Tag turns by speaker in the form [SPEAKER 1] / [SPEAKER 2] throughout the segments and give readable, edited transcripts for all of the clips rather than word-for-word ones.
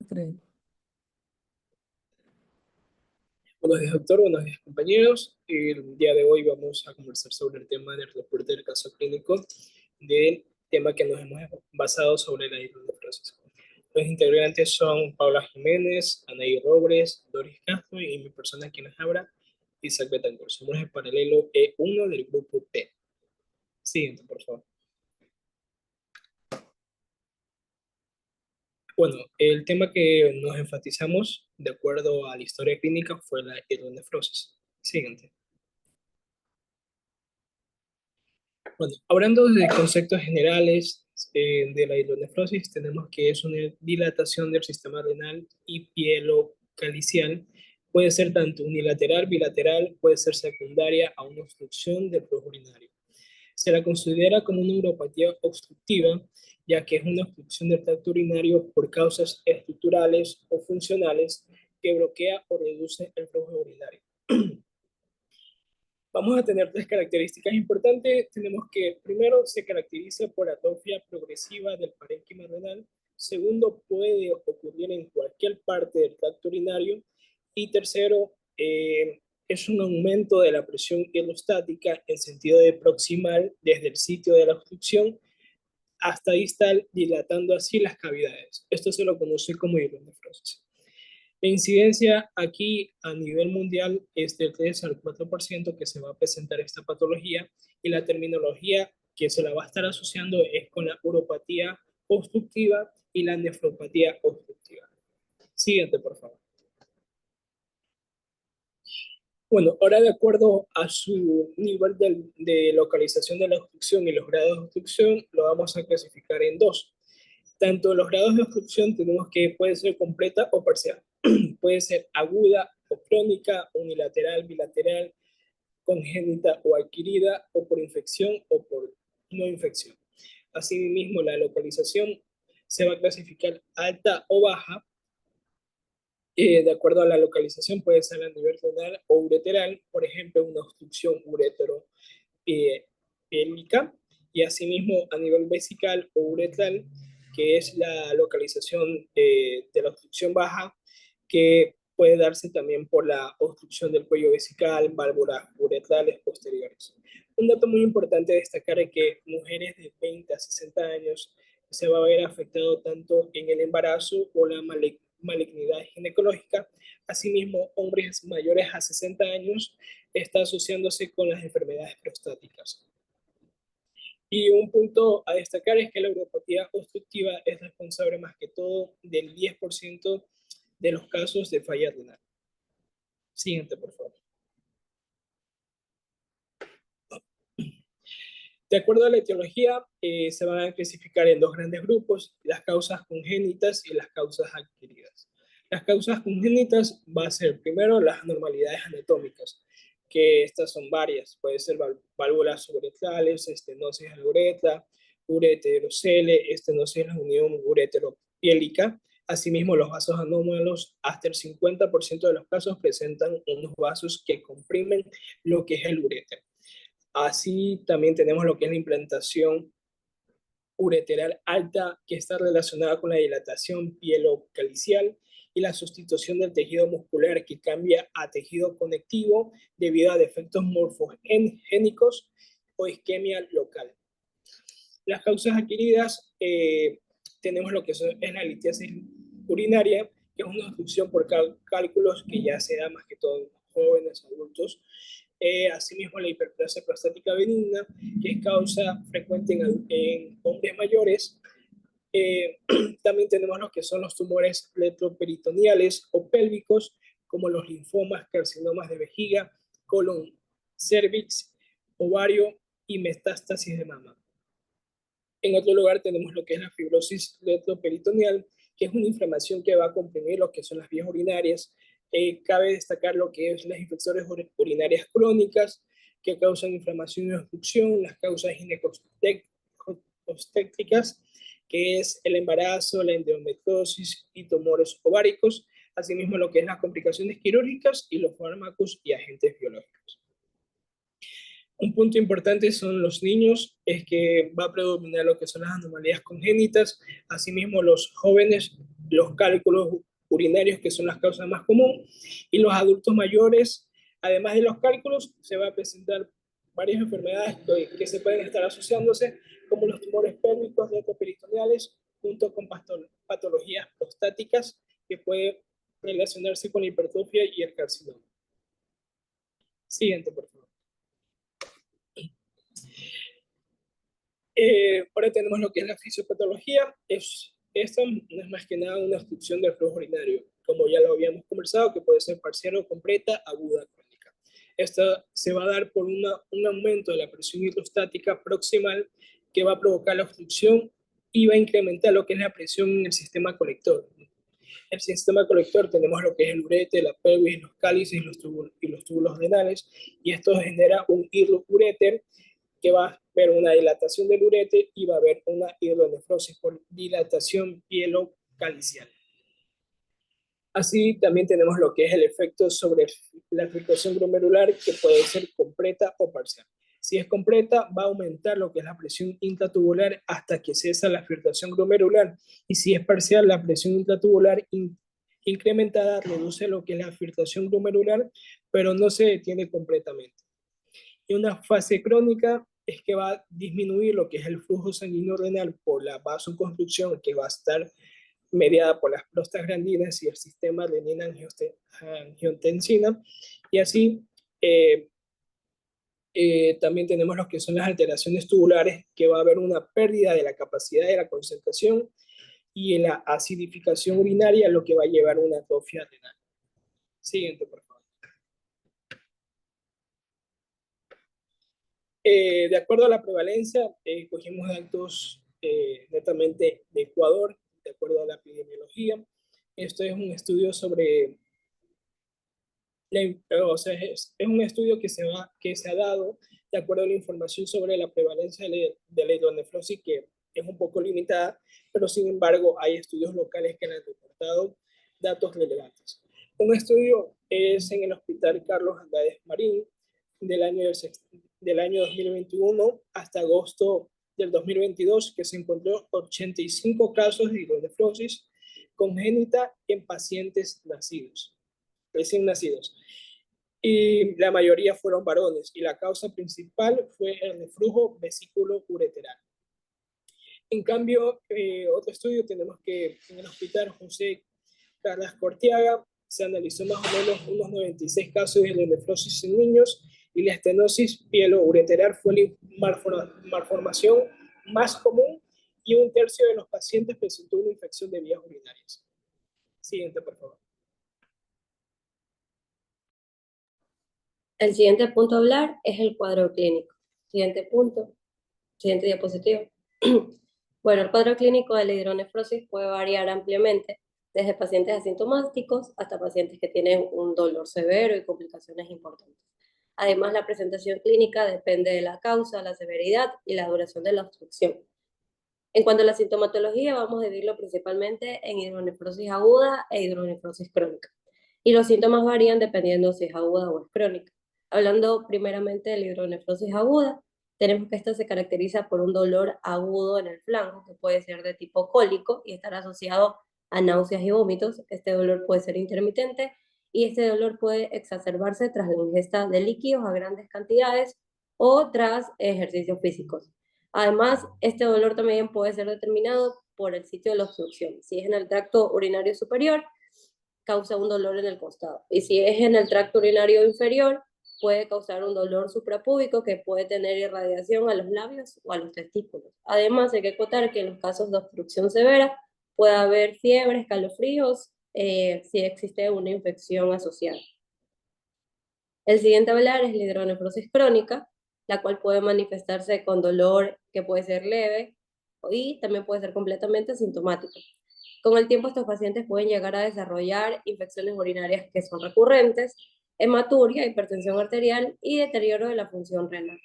[SPEAKER 1] Tres.
[SPEAKER 2] Buenos días, doctor. Buenos días, compañeros. El día de hoy vamos a conversar sobre el tema del reporte del caso clínico del tema que nos hemos basado sobre la hidronefrosis. Los integrantes son Paula Jiménez, Anaí Robles, Doris Castro y mi persona quien les habla, Isaac Betancourt. Somos el paralelo E1 del grupo P. Siguiente, por favor. Bueno, el tema que nos enfatizamos de acuerdo a la historia clínica fue la hidronefrosis. Siguiente. Bueno, hablando de conceptos generales de la hidronefrosis, tenemos que es una dilatación del sistema renal y pielocalicial. Puede ser tanto unilateral, bilateral, puede ser secundaria a una obstrucción del flujo urinario. Se la considera como una neuropatía obstructiva, ya que es una obstrucción del tracto urinario por causas estructurales o funcionales que bloquea o reduce el flujo urinario. Vamos a tener tres características importantes. Tenemos que, primero, se caracteriza por atrofia progresiva del parénquima renal. Segundo, puede ocurrir en cualquier parte del tracto urinario. Y tercero, es un aumento de la presión hidrostática en sentido de proximal desde el sitio de la obstrucción hasta distal, dilatando así las cavidades. Esto se lo conoce como hidronefrosis. La incidencia aquí a nivel mundial es del 3 al 4% que se va a presentar esta patología, y la terminología que se la va a estar asociando es con la uropatía obstructiva y la nefropatía obstructiva. Siguiente, por favor. Bueno, ahora de acuerdo a su nivel de localización de la obstrucción y los grados de obstrucción, lo vamos a clasificar en dos. Tanto los grados de obstrucción tenemos que puede ser completa o parcial. Puede ser aguda o crónica, unilateral, bilateral, congénita o adquirida, o por infección o por no infección. Asimismo, la localización se va a clasificar alta o baja. De acuerdo a la localización, puede ser a nivel renal o ureteral, por ejemplo, una obstrucción uretero pélvica, y asimismo a nivel vesical o uretral, que es la localización de la obstrucción baja, que puede darse también por la obstrucción del cuello vesical, válvulas uretrales posteriores. Un dato muy importante a destacar es que mujeres de 20 a 60 años se va a ver afectado tanto en el embarazo o la malignidad ginecológica. Asimismo, hombres mayores a 60 años está asociándose con las enfermedades prostáticas. Y un punto a destacar es que la uropatía obstructiva es responsable más que todo del 10% de los casos de falla renal. Siguiente, por favor. De acuerdo a la etiología, se van a clasificar en dos grandes grupos: las causas congénitas y las causas adquiridas. Las causas congénitas va a ser primero las anormalidades anatómicas, que estas son varias. Puede ser válvulas uretrales, estenosis de la uretra, ureterocele, estenosis de la unión ureteropiélica. Asimismo, los vasos anómalos, hasta el 50% de los casos presentan unos vasos que comprimen lo que es el uréter. Así también tenemos lo que es la implantación ureteral alta, que está relacionada con la dilatación pielocalicial y la sustitución del tejido muscular, que cambia a tejido conectivo debido a defectos morfogénicos o isquemia local. Las causas adquiridas, tenemos lo que es la litiasis urinaria, que es una obstrucción por cálculos que ya se da más que todo en jóvenes adultos. Asimismo, la hiperplasia prostática benigna, que es causa frecuente en hombres mayores. Eh, También tenemos lo que son los tumores retroperitoneales o pélvicos, como los linfomas, carcinomas de vejiga, colon, cervix, ovario y metástasis de mama. En otro lugar tenemos lo que es la fibrosis retroperitoneal, que es una inflamación que va a comprimir lo que son las vías urinarias. Cabe destacar lo que es las infecciones urinarias crónicas, que causan inflamación y obstrucción, las causas ginecostétricas, que es el embarazo, la endometriosis y tumores ováricos, asimismo lo que es las complicaciones quirúrgicas y los fármacos y agentes biológicos. Un punto importante son los niños, es que va a predominar lo que son las anomalías congénitas. Asimismo, los jóvenes los cálculos urinarios, que son las causas más comunes, y los adultos mayores, además de los cálculos, se va a presentar varias enfermedades que se pueden estar asociándose, como los tumores pélvicos, retroperitoneales, junto con patologías prostáticas que pueden relacionarse con la hipertrofia y el carcinoma. Siguiente, por favor. Ahora tenemos lo que es la fisiopatología. Esto no es más que nada una obstrucción del flujo urinario, como ya lo habíamos conversado, que puede ser parcial o completa, aguda, crónica. Esta se va a dar por un aumento de la presión hidrostática proximal que va a provocar la obstrucción y va a incrementar lo que es la presión en el sistema colector. El sistema colector tenemos lo que es el urete, la pelvis, los cálices y los túbulos renales, y esto genera un uréter que va a haber una dilatación del urete y va a haber una hidronefrosis por dilatación pielocalicial. Así también tenemos lo que es el efecto sobre la filtración glomerular, que puede ser completa o parcial. Si es completa, va a aumentar lo que es la presión intratubular hasta que cesa la filtración glomerular. Y si es parcial, la presión intratubular incrementada reduce lo que es la filtración glomerular, pero no se detiene completamente. Y una fase crónica es que va a disminuir lo que es el flujo sanguíneo renal por la vasoconstrucción, que va a estar mediada por las prostaglandinas y el sistema renina-angiotensina, y así también tenemos lo que son las alteraciones tubulares, que va a haber una pérdida de la capacidad de la concentración y la acidificación urinaria, lo que va a llevar a una atrofia renal. Siguiente, por favor. De acuerdo a la prevalencia, cogimos datos netamente de Ecuador, de acuerdo a la epidemiología. Esto es un estudio sobre, o sea, es un estudio que se ha dado de acuerdo a la información sobre la prevalencia de la hidronefrosis, que es un poco limitada, pero sin embargo hay estudios locales que han reportado datos relevantes. Un estudio es en el Hospital Carlos Andrade Marín del año 2021 hasta agosto del 2022, que se encontró 85 casos de hidronefrosis congénita en pacientes recién nacidos. Y la mayoría fueron varones, y la causa principal fue el reflujo vesículo-ureteral. En cambio, otro estudio tenemos que en el Hospital José Carlas Cortiaga se analizó más o menos unos 96 casos de hidronefrosis en niños, y la estenosis pielo-ureteral fue la malformación más común, y un tercio de los pacientes presentó una infección de vías urinarias. Siguiente, por favor.
[SPEAKER 1] El siguiente punto a hablar es el cuadro clínico. Siguiente punto, siguiente diapositiva. Bueno, el cuadro clínico de la hidronefrosis puede variar ampliamente, desde pacientes asintomáticos hasta pacientes que tienen un dolor severo y complicaciones importantes. Además, la presentación clínica depende de la causa, la severidad y la duración de la obstrucción. En cuanto a la sintomatología, vamos a dividirlo principalmente en hidronefrosis aguda e hidronefrosis crónica. Y los síntomas varían dependiendo si es aguda o es crónica. Hablando primeramente de la hidronefrosis aguda, tenemos que esta se caracteriza por un dolor agudo en el flanco, que puede ser de tipo cólico y estar asociado a náuseas y vómitos. Este dolor puede ser intermitente y este dolor puede exacerbarse tras la ingesta de líquidos a grandes cantidades o tras ejercicios físicos. Además, este dolor también puede ser determinado por el sitio de la obstrucción. Si es en el tracto urinario superior, causa un dolor en el costado. Y si es en el tracto urinario inferior, puede causar un dolor suprapúbico que puede tener irradiación a los labios o a los testículos. Además, hay que acotar que en los casos de obstrucción severa puede haber fiebre, escalofríos, si existe una infección asociada. El siguiente a hablar es la hidronefrosis crónica, la cual puede manifestarse con dolor que puede ser leve y también puede ser completamente asintomático. Con el tiempo, estos pacientes pueden llegar a desarrollar infecciones urinarias que son recurrentes, hematuria, hipertensión arterial y deterioro de la función renal.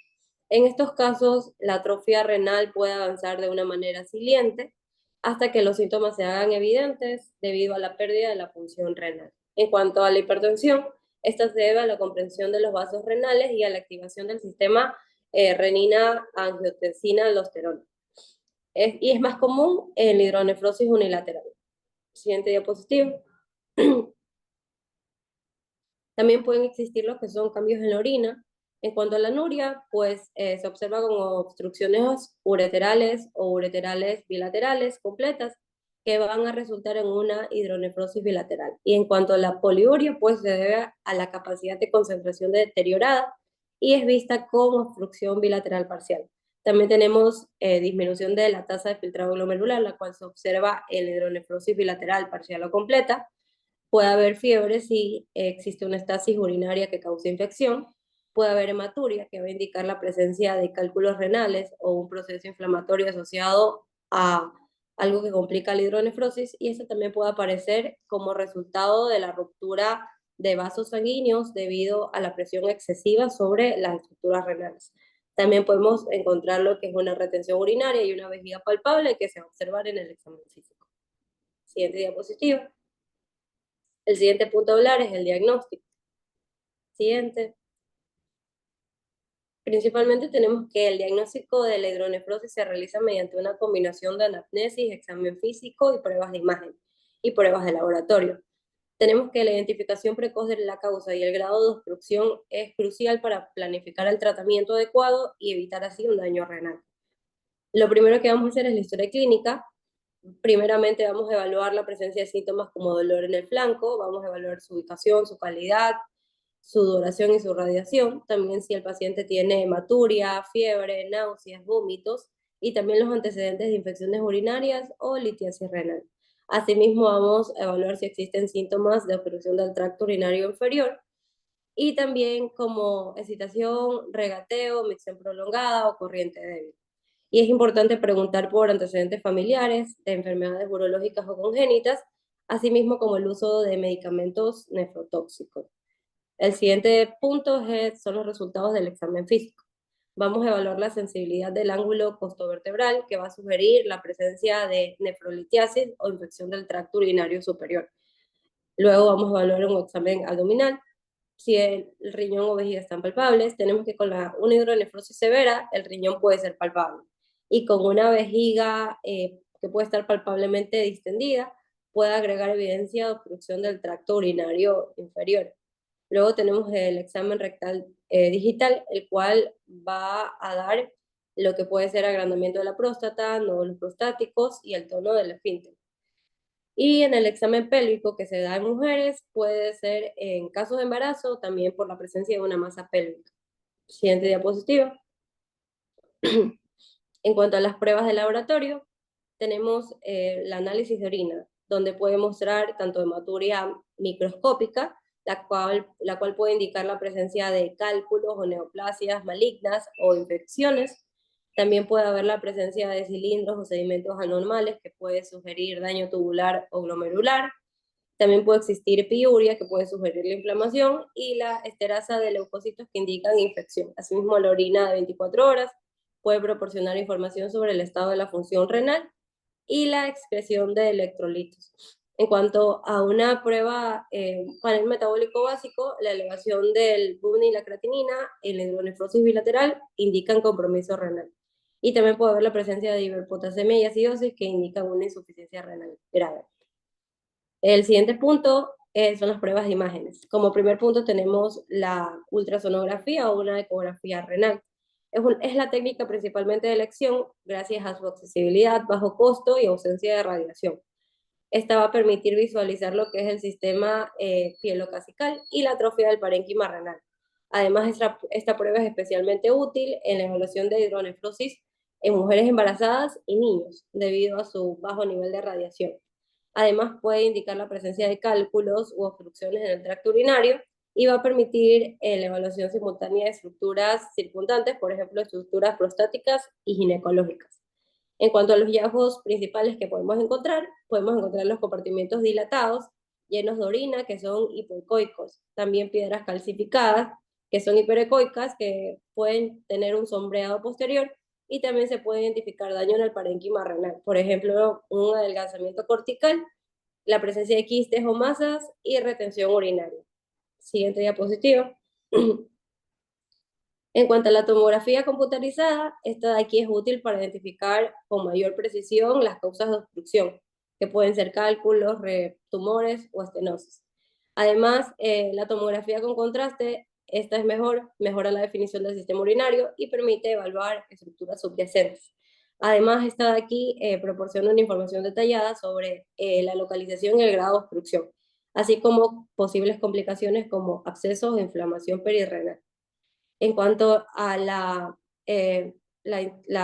[SPEAKER 1] En estos casos, la atrofia renal puede avanzar de una manera siliente hasta que los síntomas se hagan evidentes debido a la pérdida de la función renal. En cuanto a la hipertensión, esta se debe a la comprensión de los vasos renales y a la activación del sistema renina-angiotensina-aldosterona. Y es más común en la hidronefrosis unilateral. Siguiente diapositiva. También pueden existir los que son cambios en la orina. En cuanto a la anuria, pues se observa como obstrucciones ureterales o ureterales bilaterales completas que van a resultar en una hidronefrosis bilateral. Y en cuanto a la poliuria, pues se debe a la capacidad de concentración deteriorada y es vista como obstrucción bilateral parcial. También tenemos disminución de la tasa de filtrado glomerular, la cual se observa en la hidronefrosis bilateral parcial o completa. Puede haber fiebre si existe una estasis urinaria que causa infección. Puede haber hematuria, que va a indicar la presencia de cálculos renales o un proceso inflamatorio asociado a algo que complica la hidronefrosis, y eso también puede aparecer como resultado de la ruptura de vasos sanguíneos debido a la presión excesiva sobre las estructuras renales. También podemos encontrar lo que es una retención urinaria y una vejiga palpable que se va a observar en el examen físico. Siguiente diapositiva. El siguiente punto a hablar es el diagnóstico. Siguiente. Principalmente tenemos que el diagnóstico de la hidronefrosis se realiza mediante una combinación de anamnesis, examen físico y pruebas de imagen y pruebas de laboratorio. Tenemos que la identificación precoz de la causa y el grado de obstrucción es crucial para planificar el tratamiento adecuado y evitar así un daño renal. Lo primero que vamos a hacer es la historia clínica. Primeramente vamos a evaluar la presencia de síntomas como dolor en el flanco, vamos a evaluar su ubicación, su calidad, su duración y su radiación. También si el paciente tiene hematuria, fiebre, náuseas, vómitos y también los antecedentes de infecciones urinarias o litiasis renal. Asimismo vamos a evaluar si existen síntomas de obstrucción del tracto urinario inferior y también como excitación, regateo, micción prolongada o corriente débil. Y es importante preguntar por antecedentes familiares de enfermedades urológicas o congénitas, asimismo como el uso de medicamentos nefrotóxicos. El siguiente punto son los resultados del examen físico. Vamos a evaluar la sensibilidad del ángulo costovertebral, que va a sugerir la presencia de nefrolitiasis o infección del tracto urinario superior. Luego vamos a evaluar un examen abdominal. Si el riñón o vejiga están palpables, tenemos que con una hidronefrosis severa, el riñón puede ser palpable. Y con una vejiga que puede estar palpablemente distendida, puede agregar evidencia de obstrucción del tracto urinario inferior. Luego tenemos el examen rectal digital, el cual va a dar lo que puede ser agrandamiento de la próstata, nódulos prostáticos y el tono del esfínter. Y en el examen pélvico que se da en mujeres puede ser en casos de embarazo también por la presencia de una masa pélvica. Siguiente diapositiva. En cuanto a las pruebas de laboratorio, tenemos el análisis de orina, donde puede mostrar tanto hematuria microscópica, la cual puede indicar la presencia de cálculos o neoplasias malignas o infecciones. También puede haber la presencia de cilindros o sedimentos anormales que puede sugerir daño tubular o glomerular. También puede existir piuria que puede sugerir la inflamación y la esterasa de leucocitos que indican infección. Asimismo, la orina de 24 horas puede proporcionar información sobre el estado de la función renal y la excreción de electrolitos. En cuanto a una prueba panel metabólico básico, la elevación del BUN y la creatinina en la hidronefrosis bilateral indican compromiso renal. Y también puede haber la presencia de hiperpotasemia y acidosis que indican una insuficiencia renal grave. El siguiente punto son las pruebas de imágenes. Como primer punto tenemos la ultrasonografía o una ecografía renal. Es la técnica principalmente de elección gracias a su accesibilidad, bajo costo y ausencia de radiación. Esta va a permitir visualizar lo que es el sistema pielocasical y la atrofia del parénquima renal. Además, esta prueba es especialmente útil en la evaluación de hidronefrosis en mujeres embarazadas y niños, debido a su bajo nivel de radiación. Además, puede indicar la presencia de cálculos u obstrucciones en el tracto urinario y va a permitir la evaluación simultánea de estructuras circundantes, por ejemplo, estructuras prostáticas y ginecológicas. En cuanto a los hallazgos principales que podemos encontrar los compartimientos dilatados, llenos de orina, que son hipoecoicos. También piedras calcificadas, que son hiperecoicas, que pueden tener un sombreado posterior, y también se puede identificar daño en el parénquima renal. Por ejemplo, un adelgazamiento cortical, la presencia de quistes o masas y retención urinaria. Siguiente diapositiva. En cuanto a la tomografía computarizada, esta de aquí es útil para identificar con mayor precisión las causas de obstrucción. que pueden ser cálculos, tumores o estenosis. Además, la tomografía con contraste, esta es mejor, mejora la definición del sistema urinario y permite evaluar estructuras subyacentes. Además, esta de aquí proporciona una información detallada sobre la localización y el grado de obstrucción, así como posibles complicaciones como abscesos o inflamación perirrenal. En cuanto a la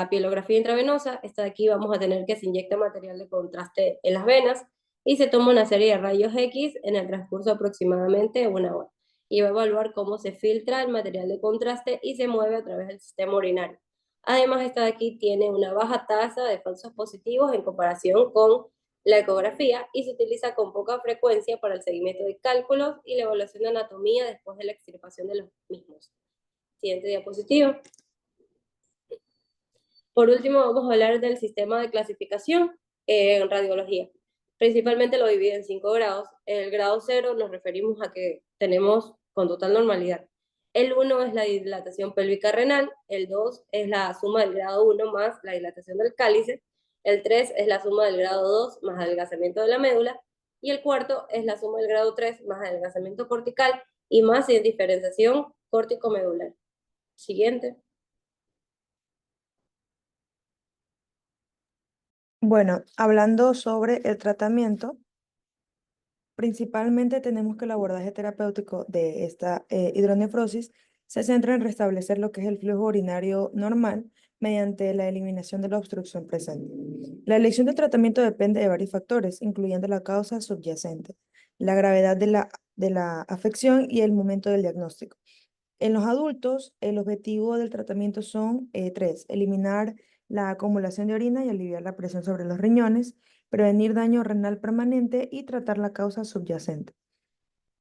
[SPEAKER 1] pielografía intravenosa, esta de aquí vamos a tener que se inyecta material de contraste en las venas y se toma una serie de rayos X en el transcurso de aproximadamente una hora. Y va a evaluar cómo se filtra el material de contraste y se mueve a través del sistema urinario. Además, esta de aquí tiene una baja tasa de falsos positivos en comparación con la ecografía y se utiliza con poca frecuencia para el seguimiento de cálculos y la evaluación de anatomía después de la extirpación de los mismos. Siguiente diapositiva. Por último, vamos a hablar del sistema de clasificación en radiología. Principalmente lo divide en 5 grados. El grado 0 nos referimos a que tenemos con total normalidad. El 1 es la dilatación pélvica renal, el 2 es la suma del grado 1 más la dilatación del cálice, el 3 es la suma del grado 2 más adelgazamiento de la médula, y el cuarto es la suma del grado 3 más adelgazamiento cortical y más diferenciación córtico-medular. Siguiente.
[SPEAKER 3] Bueno, hablando sobre el tratamiento, principalmente tenemos que el abordaje terapéutico de esta hidronefrosis se centra en restablecer lo que es el flujo urinario normal mediante la eliminación de la obstrucción presente. La elección del tratamiento depende de varios factores, incluyendo la causa subyacente, la gravedad de la afección y el momento del diagnóstico. En los adultos, el objetivo del tratamiento son tres: eliminar la acumulación de orina y aliviar la presión sobre los riñones, prevenir daño renal permanente y tratar la causa subyacente.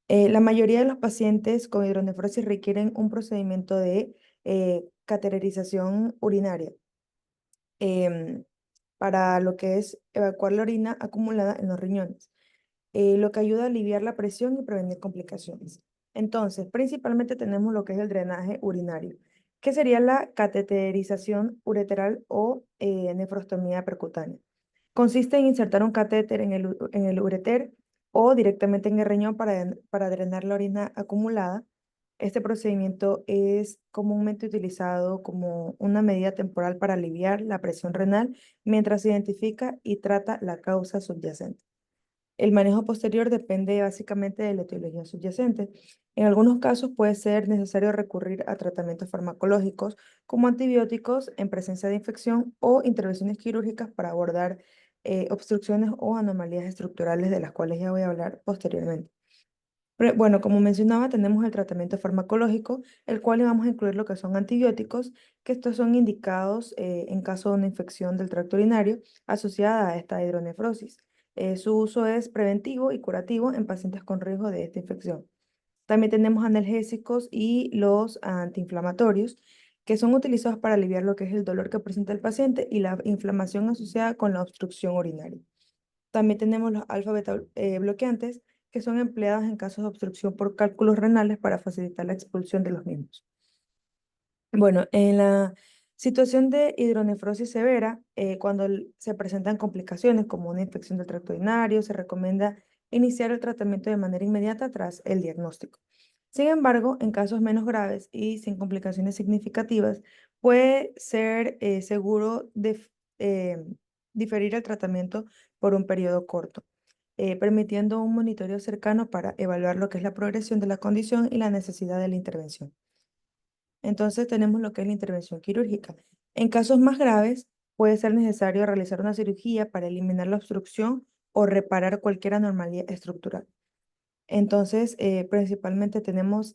[SPEAKER 3] La mayoría de los pacientes con hidronefrosis requieren un procedimiento de cateterización urinaria em, para lo que es evacuar la orina acumulada en los riñones, lo que ayuda a aliviar la presión y prevenir complicaciones. Entonces, principalmente tenemos lo que es el drenaje urinario, que sería la cateterización ureteral o nefrostomía percutánea. Consiste en insertar un catéter en el ureter o directamente en el riñón para drenar la orina acumulada. Este procedimiento es comúnmente utilizado como una medida temporal para aliviar la presión renal mientras se identifica y trata la causa subyacente. El manejo posterior depende básicamente de la etiología subyacente. En algunos casos puede ser necesario recurrir a tratamientos farmacológicos como antibióticos en presencia de infección o intervenciones quirúrgicas para abordar obstrucciones o anomalías estructurales de las cuales ya voy a hablar posteriormente. Pero, bueno, como mencionaba, tenemos el tratamiento farmacológico, el cual le vamos a incluir lo que son antibióticos, que estos son indicados en caso de una infección del tracto urinario asociada a esta hidronefrosis. Su uso es preventivo y curativo en pacientes con riesgo de esta infección. También tenemos analgésicos y los antiinflamatorios, que son utilizados para aliviar lo que es el dolor que presenta el paciente y la inflamación asociada con la obstrucción urinaria. También tenemos los alfa-beta bloqueantes, que son empleados en casos de obstrucción por cálculos renales para facilitar la expulsión de los mismos. Bueno, en la situación de hidronefrosis severa, cuando se presentan complicaciones como una infección del tracto urinario, se recomienda iniciar el tratamiento de manera inmediata tras el diagnóstico. Sin embargo, en casos menos graves y sin complicaciones significativas, puede ser seguro diferir el tratamiento por un periodo corto, permitiendo un monitoreo cercano para evaluar lo que es la progresión de la condición y la necesidad de la intervención. Entonces tenemos lo que es la intervención quirúrgica. En casos más graves, puede ser necesario realizar una cirugía para eliminar la obstrucción o reparar cualquier anormalía estructural. Entonces, principalmente tenemos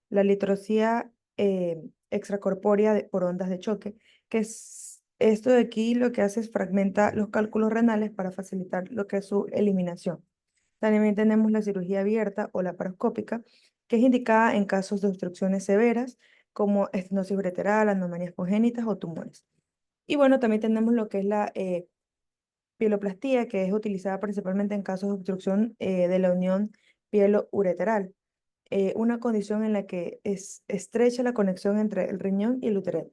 [SPEAKER 3] la litroscopía extracorpórea por ondas de choque, que es esto de aquí lo que hace es fragmenta los cálculos renales para facilitar lo que es su eliminación. También tenemos la cirugía abierta o laparoscópica, que es indicada en casos de obstrucciones severas, como estenosis ureteral, anomalías congénitas o tumores. Y bueno, también tenemos lo que es la pieloplastia, que es utilizada principalmente en casos de obstrucción de la unión pielo-ureteral, una condición en la que es estrecha la conexión entre el riñón y el ureter.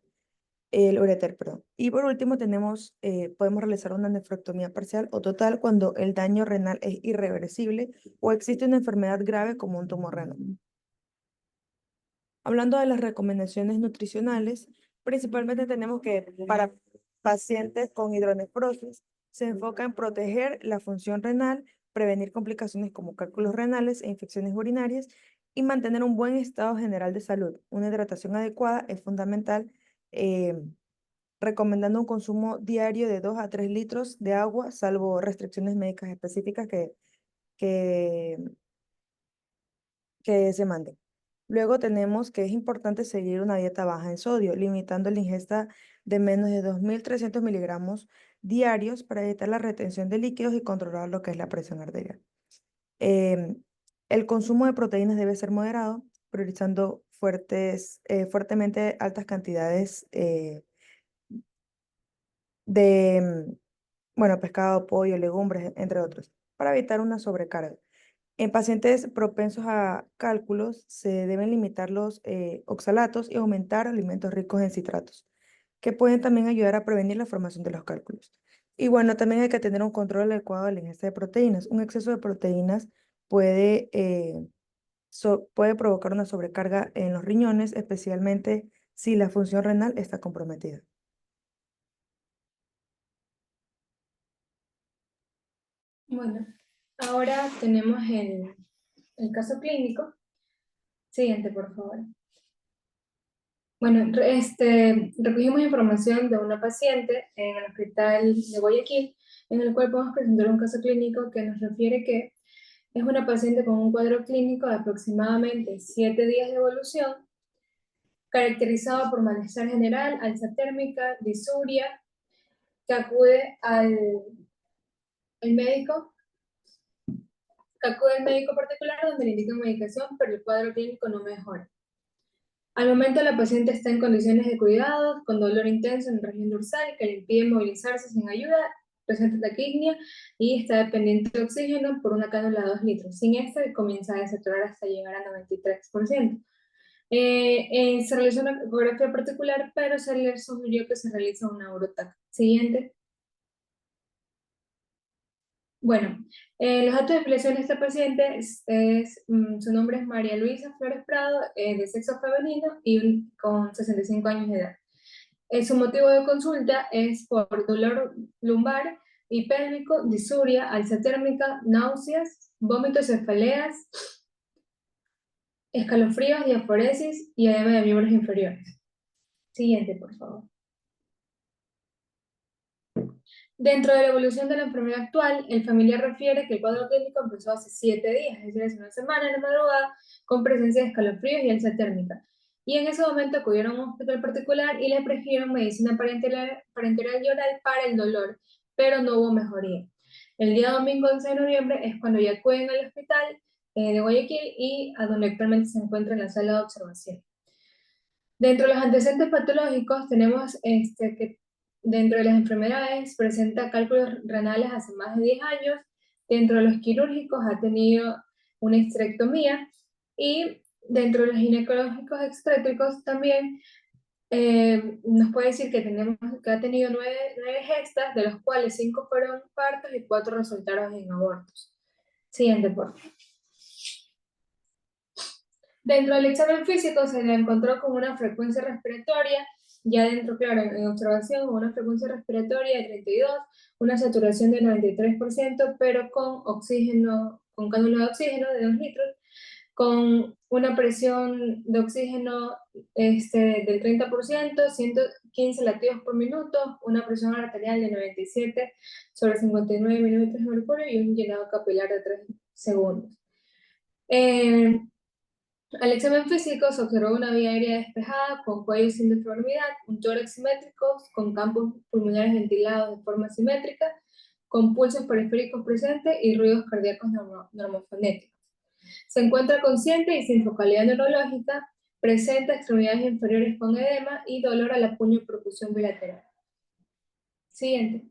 [SPEAKER 3] el ureter, perdón. Y por último podemos realizar una nefrectomía parcial o total cuando el daño renal es irreversible o existe una enfermedad grave como un tumor renal. Hablando de las recomendaciones nutricionales, principalmente tenemos que para pacientes con hidronefrosis se enfoca en proteger la función renal, prevenir complicaciones como cálculos renales e infecciones urinarias y mantener un buen estado general de salud. Una hidratación adecuada es fundamental, eh, recomendando un consumo diario de 2 a 3 litros de agua, salvo restricciones médicas específicas que, que se manden. Luego tenemos que es importante seguir una dieta baja en sodio, limitando la ingesta de menos de 2.300 miligramos diarios para evitar la retención de líquidos y controlar lo que es la presión arterial. Em, el consumo de proteínas debe ser moderado, priorizando fuertemente altas cantidades de, bueno, pescado, pollo, legumbres, entre otros, para evitar una sobrecarga. En pacientes propensos a cálculos se deben limitar los oxalatos y aumentar alimentos ricos en citratos, que pueden también ayudar a prevenir la formación de los cálculos. Y bueno, también hay que tener un control adecuado de la ingesta de proteínas. Un exceso de proteínas puede provocar una sobrecarga en los riñones, especialmente si la función renal está comprometida.
[SPEAKER 4] Bueno, ahora tenemos el caso clínico. Siguiente, por favor. Bueno, recogimos información de una paciente en el hospital de Guayaquil, en el cual podemos presentar un caso clínico que nos refiere que es una paciente con un cuadro clínico de aproximadamente 7 días de evolución, caracterizado por malestar general, alza térmica, disuria, que acude al médico, particular donde le indican medicación, pero el cuadro clínico no mejora. Al momento la paciente está en condiciones de cuidado, con dolor intenso en la región dorsal que le impide movilizarse sin ayuda, presenta taquipnea y está dependiente de oxígeno por una cánula de 2 litros. Sin esto comienza a desaturar hasta llegar a 93%. Se realizó una ecografía particular, pero se le sugirió que se realice una urotac. Siguiente. Bueno, los datos de afiliación de esta paciente su nombre es María Luisa Flores Prado, de sexo femenino y con 65 años de edad. Su motivo de consulta es por dolor lumbar y pélvico, disuria, alza térmica, náuseas, vómitos, cefaleas, escalofríos, diaforesis y edema de miembros inferiores. Siguiente, por favor. Dentro de la evolución de la enfermedad actual, el familiar refiere que el cuadro clínico empezó hace 7 días, es decir, hace una semana en la madrugada, con presencia de escalofríos y alza térmica. Y en ese momento acudieron a un hospital particular y le prescribieron medicina parenteral y oral para el dolor, pero no hubo mejoría. El día domingo 11 de noviembre es cuando ya acuden al hospital de Guayaquil y a donde actualmente se encuentra en la sala de observación. Dentro de los antecedentes patológicos tenemos que dentro de las enfermedades presenta cálculos renales hace más de 10 años, dentro de los quirúrgicos ha tenido una histerectomía y dentro de los ginecológicos obstétricos también nos puede decir que ha tenido 9 gestas, de los cuales 5 fueron partos y 4 resultaron en abortos. Siguiente, por favor. Dentro del examen físico se le encontró con una frecuencia respiratoria, ya dentro, claro, en observación, una frecuencia respiratoria de 32, una saturación de 93%, pero con oxígeno, con cánula de oxígeno de 2 litros, con una presión de oxígeno del 30%, 115 latidos por minuto, una presión arterial de 97 sobre 59 milímetros de mercurio y un llenado capilar de 3 segundos. Al examen físico se observó una vía aérea despejada, con cuello sin deformidad, un tórax simétrico, con campos pulmonares ventilados de forma simétrica, con pulsos periféricos presentes y ruidos cardíacos normofonéticos. Se encuentra consciente y sin focalidad neurológica, presenta extremidades inferiores con edema y dolor a la puño percusión bilateral. Siguiente.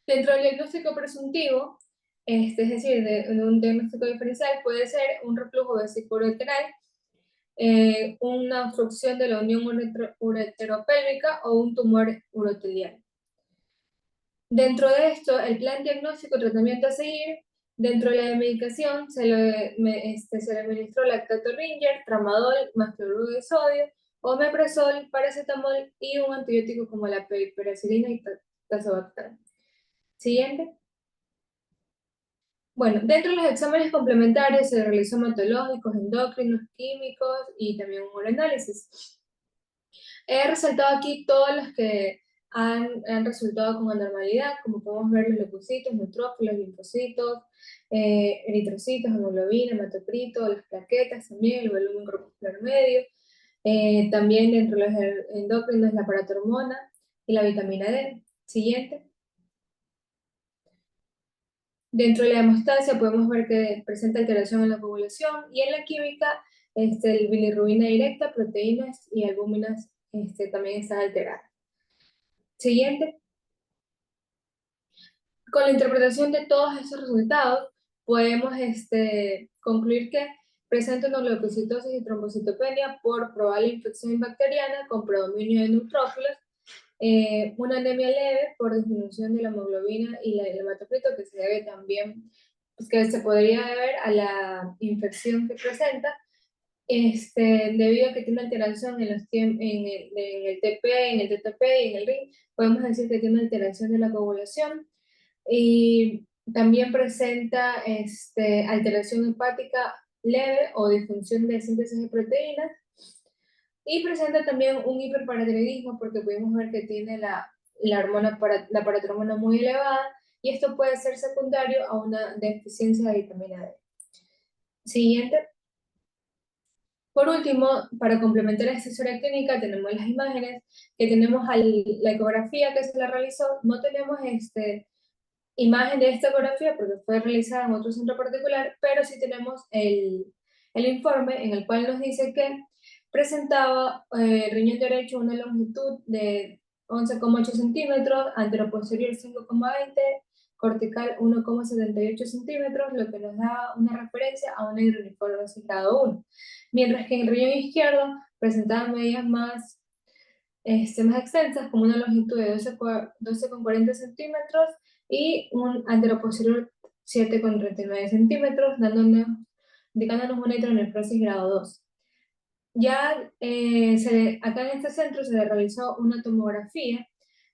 [SPEAKER 4] Dentro del diagnóstico presuntivo, es decir, de un diagnóstico diferencial, puede ser un reflujo vesículo-uretral una obstrucción de la unión ureteropélvica o un tumor urotelial. Dentro de esto, el plan diagnóstico y tratamiento a seguir, dentro de la medicación se le administró lactato Ringer, tramadol, más cloruro de sodio, omeprazol, paracetamol y un antibiótico como la piperacilina y tazobactam. Siguiente. Bueno, dentro de los exámenes complementarios se realizó hematológicos, endocrinos, químicos y también un uroanálisis. He resaltado aquí todos los que han resultado con anormalidad, como podemos ver los leucocitos, neutrófilos, linfocitos, eritrocitos, hemoglobina, hematocrito, las plaquetas también, el volumen corpuscular medio, también dentro de los endocrinos la paratormona y la vitamina D. Siguiente. Dentro de la hemostasia podemos ver que presenta alteración en la coagulación y en la química el bilirrubina directa, proteínas y albúminas también están alteradas. Siguiente. Con la interpretación de todos estos resultados podemos concluir que presenta una leucocitosis y trombocitopenia por probable infección bacteriana con predominio de neutrófilos, una anemia leve por disminución de la hemoglobina y el hematocrito que se debe también, pues, que se podría deber a la infección que presenta, debido a que tiene alteración en el TP, en el TTP y en el RIN, podemos decir que tiene alteración de la coagulación y también presenta alteración hepática leve o disfunción de síntesis de proteínas. Y presenta también un hiperparatiroidismo porque pudimos ver que tiene la paratormona muy elevada y esto puede ser secundario a una deficiencia de vitamina D. Siguiente. Por último, para complementar esta historia clínica tenemos las imágenes, que tenemos la ecografía que se la realizó, no tenemos imagen de esta ecografía porque fue realizada en otro centro particular, pero sí tenemos el informe en el cual nos dice que presentaba el riñón derecho una longitud de 11,8 centímetros, anteroposterior 5,20, cortical 1,78 centímetros, lo que nos da una referencia a una hidronefrosis grado 1. Mientras que en el riñón izquierdo presentaba medidas más extensas, como una longitud de 12,40 centímetros y un anteroposterior 7,39 centímetros, indicándonos una hidronefrosis grado 2. Ya acá en este centro se le realizó una tomografía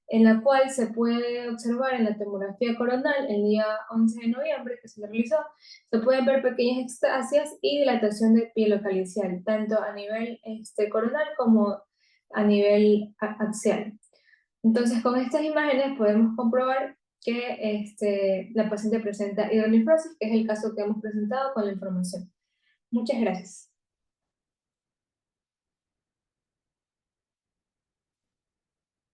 [SPEAKER 4] en la cual se puede observar en la tomografía coronal el día 11 de noviembre que se le realizó, se pueden ver pequeñas extasias y dilatación de pielocalicial, tanto a nivel coronal como a nivel axial. Entonces, con estas imágenes podemos comprobar que la paciente presenta hidronefrosis, que es el caso que hemos presentado con la información. Muchas gracias.